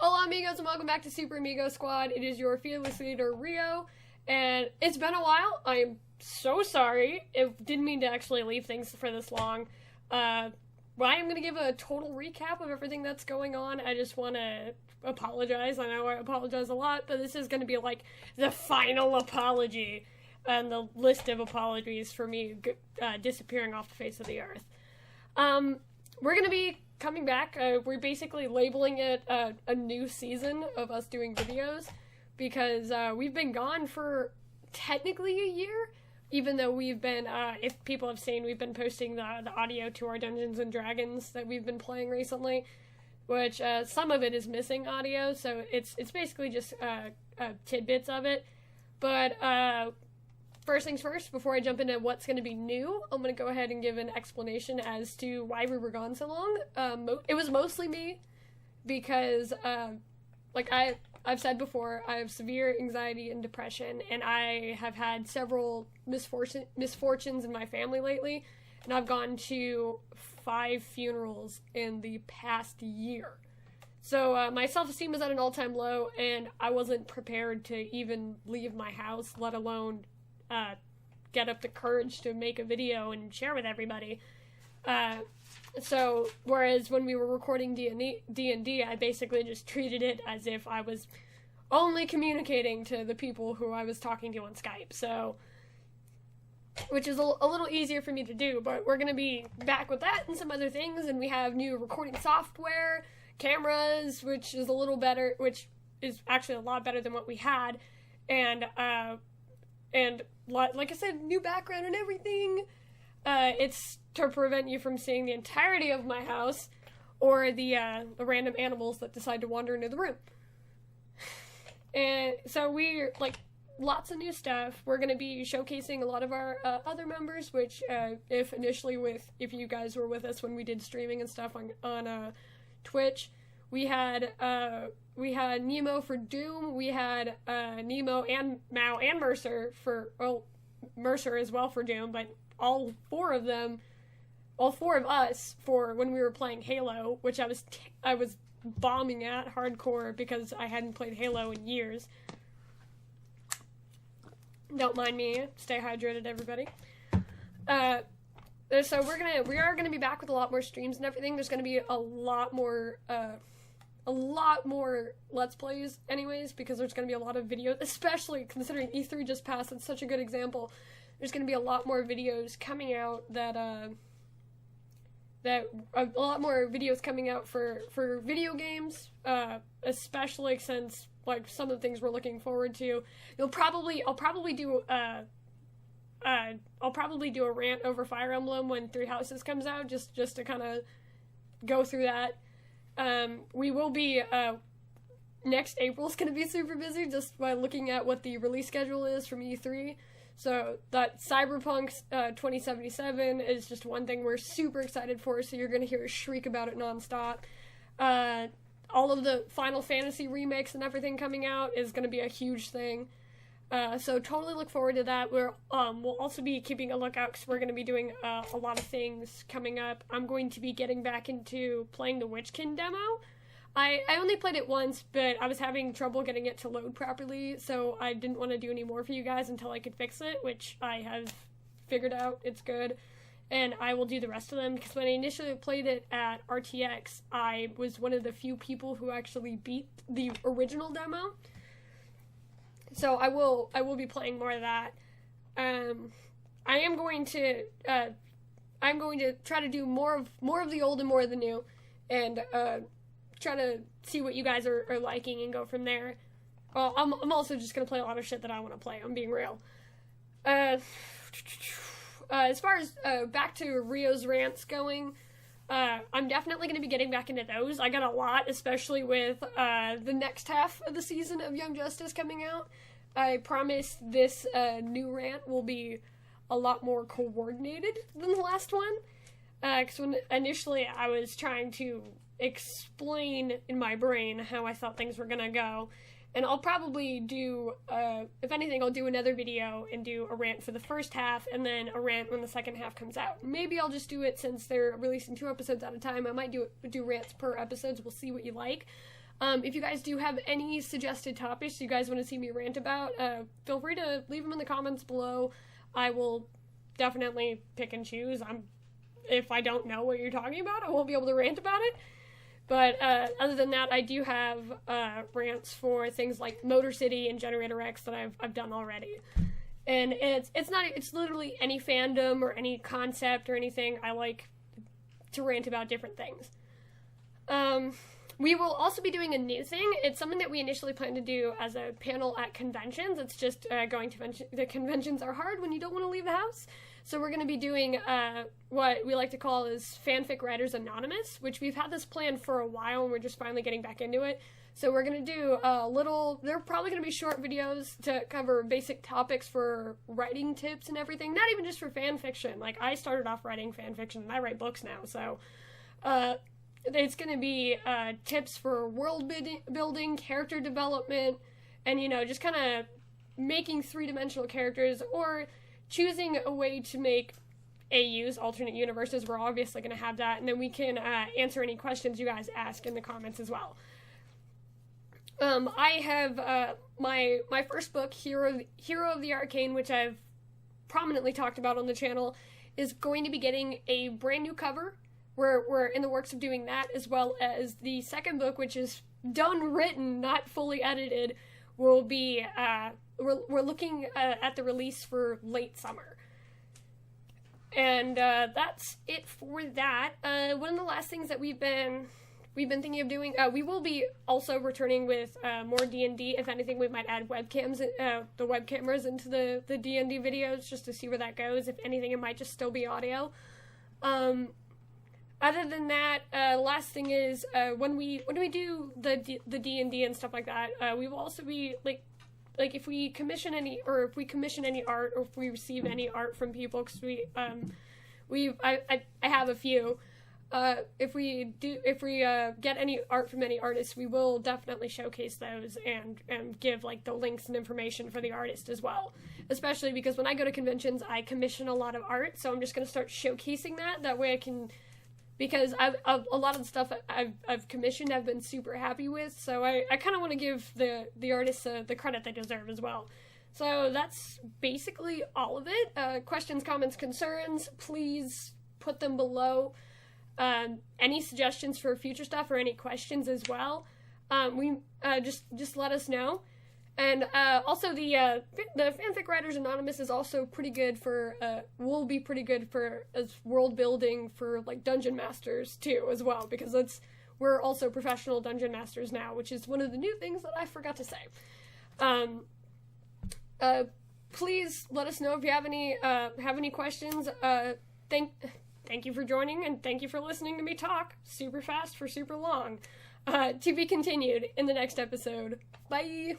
Hola amigos and welcome back to Super Amigo Squad. It is your fearless leader Rio, and it's been a while. I am so sorry. It didn't mean to actually leave things for this long. I am going to give a total recap of everything that's going on. I just want to apologize. I know I apologize a lot, but this is going to be like the final apology and the list of apologies for me disappearing off the face of the earth. We're going to be coming back. We're basically labeling it a new season of us doing videos because we've been gone for technically a year, even though we've been, if people have seen, we've been posting the audio to our Dungeons and Dragons that we've been playing recently, which some of it is missing audio, so it's basically just tidbits of it. But first things first, before I jump into what's going to be new, I'm going to go ahead and give an explanation as to why we were gone so long. It was mostly me, because, like I've said before, I have severe anxiety and depression, and I have had several misfortunes in my family lately, and I've gone to 5 funerals in the past year. So my self-esteem was at an all-time low, and I wasn't prepared to even leave my house, let alone get up the courage to make a video and share with everybody. So, whereas when we were recording D&D, I basically just treated it as if I was only communicating to the people who I was talking to on Skype, so, which is a little easier for me to do, but we're going to be back with that and some other things, and we have new recording software, cameras, which is a little better, which is actually a lot better than what we had, and like I said, new background and everything. It's to prevent you from seeing the entirety of my house or the random animals that decide to wander into the room. And so we're, like, lots of new stuff. We're going to be showcasing a lot of our other members, which if you guys were with us when we did streaming and stuff on Twitch, we had Nemo for Doom, we had Nemo and Mao and Mercer Mercer as well for Doom, but all four of us for when we were playing Halo, which I was bombing at hardcore because I hadn't played Halo in years. Don't mind me. Stay hydrated, everybody. So we are gonna be back with a lot more streams and everything. There's gonna be a lot more Let's Plays anyways, because there's going to be a lot of videos, especially considering E3 just passed. It's such a good example. There's going to be a lot more videos coming out for video games, especially since, like, some of the things we're looking forward to. I'll probably do a rant over Fire Emblem when Three Houses comes out, just to kind of go through that. We will be, next April's gonna be super busy just by looking at what the release schedule is from E3. So that Cyberpunk 2077 is just one thing we're super excited for, so you're gonna hear us shriek about it nonstop. All of the Final Fantasy remakes and everything coming out is gonna be a huge thing. So totally look forward to that. We'll also be keeping a lookout because we're going to be doing a lot of things coming up. I'm going to be getting back into playing the Witchkin demo. I only played it once, but I was having trouble getting it to load properly, so I didn't want to do any more for you guys until I could fix it, which I have figured out. It's good. And I will do the rest of them, because when I initially played it at RTX, I was one of the few people who actually beat the original demo. So I will be playing more of that. I'm going to try to do more of the old and more of the new, and try to see what you guys are liking and go from there. I'm also just gonna play a lot of shit that I want to play. I'm being real. As far as back to Rio's rants going, I'm definitely going to be getting back into those. I got a lot, especially with the next half of the season of Young Justice coming out. I promise this new rant will be a lot more coordinated than the last one. Because when initially I was trying to explain in my brain how I thought things were going to go, And I'll probably do, if anything, I'll do another video and do a rant for the first half and then a rant when the second half comes out. Maybe I'll just do it since they're releasing 2 episodes at a time. I might do rants per episode. We'll see what you like. If you guys do have any suggested topics you guys want to see me rant about, feel free to leave them in the comments below. I will definitely pick and choose. If I don't know what you're talking about, I won't be able to rant about it. But other than that, I do have rants for things like Motor City and Generator X that I've done already. And it's literally any fandom or any concept or anything. I like to rant about different things. We will also be doing a new thing. It's something that we initially planned to do as a panel at conventions. It's just going to the conventions are hard when you don't want to leave the house. So we're going to be doing what we like to call is Fanfic Writers Anonymous, which we've had this plan for a while and we're just finally getting back into it. So we're going to do they're probably going to be short videos to cover basic topics for writing tips and everything. Not even just for fan fiction. Like, I started off writing fan fiction and I write books now. So it's going to be tips for world building, character development, and, just kind of making 3-dimensional characters or choosing a way to make AUs, alternate universes. We're obviously going to have that, and then we can answer any questions you guys ask in the comments as well. I have my first book, Hero of the Arcane, which I've prominently talked about on the channel, is going to be getting a brand new cover. We're in the works of doing that, as well as the second book, which is done written, not fully edited, will be we're looking at the release for late summer. And that's it for that. One of the last things that we've been thinking of doing, we will be also returning with more D&D. If anything, we might add webcams, the web cameras into the D&D videos just to see where that goes. If anything, it might just still be audio. Other than that, last thing is when we do the D&D and stuff like that, we will also be like if we commission any art, or if we receive any art from people, because I have a few. If we get any art from any artists, we will definitely showcase those and give like the links and information for the artist as well. Especially because when I go to conventions, I commission a lot of art, so I'm just going to start showcasing that. That way I can, because a lot of the stuff I've commissioned I've been super happy with, so I kind of want to give the artists the credit they deserve as well. So that's basically all of it. Questions, comments, concerns, please put them below. Any suggestions for future stuff or any questions as well, just let us know. And also the Fanfic Writers Anonymous is also pretty good for will be pretty good for as world building for like dungeon masters too as well, because we're also professional dungeon masters now, which is one of the new things that I forgot to say. Please let us know if you have any questions. Thank you for joining, and thank you for listening to me talk super fast for super long. To be continued in the next episode. Bye!